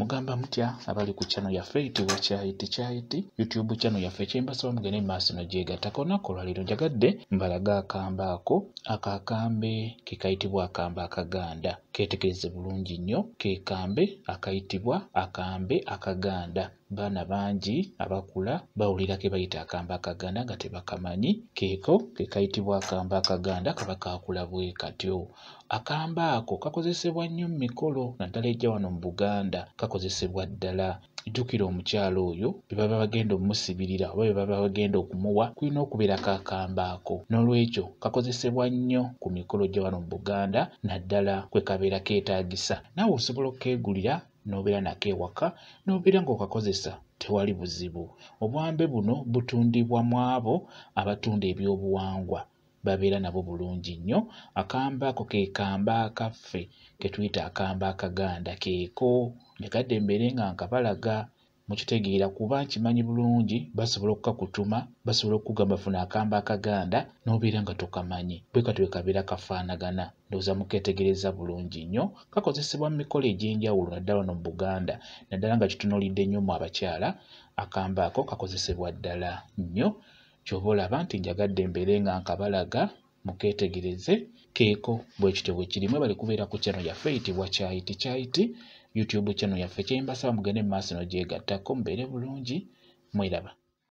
Mugamba mutya abali ku channel yaffe eyitibwa Kyayiti YouTube channel yaffe kyembasaba mugende maaso n'ogyegattako. Olunaku olwaleero njagadde mbalaga akambe ke kayitibwa akambe akaganda. Keetegereze bulungi nnyo, ke kambe akayitibwa akambe akaganda. Baana bangi abakula bawulira ke bayita akambe akaganda nga tebakamanyi. Keeko ke kayitibwa akambe akaganda kaba kaakula bwe katyo. Akambe ako kakozesebwa nnyo mu mikolo naddala ejja wano mu Buganda. Kakozesebwa ddala. Jjukira omukyalo oyo bye baba bagenda omusibirira oba bye baba bagenda okumuwa kulina okubeerako akambe ako. N'olwekyo kakozesebwa nnyo ku mikolo gya wano mu Buganda naddala kwe kabeera keetaagisa. Naawe osobola okkeegulira n'obeera nako ewaka n'obeera ng'okakozesa tewali buzibu. Obwambe buno butundibwa mu abo abatunda ebyobuwangwa. Babeera nabo bulungi nnyo. Akambe ako ke kambe akaffe ke tuyita akambe akaganda. Keeko njagadde mbeere nga nkabalaga mukitegeera kuba nkimanyi bulungi. Basobola okukakutuma, basobola okukugamba funa akambe akaganda n'obeera nga tokamanyi. Bwe katyo bwe kabeera kafaanagana. Ndowooza mukeetegereza bulungi nnyo. Kakozesebwa mu mikolo egy'enjawulo naddala wano mu Buganda. Naddala nga kitunuulidde nnyo mu abakyala, akambe ako kakozesebwa ddala nnyo. Ky'oba olaba nti njagadde mbeere nga nkabalaga mukeetegereze. Keeko bwe kityo bwe kiri. Mwebale kubeera ku channel yaffe eyitibwa Kyayiti YouTube channel yaffe kyembasaba mugende mu maaso n'ogyegattako mubeere bulungi. Mweraba.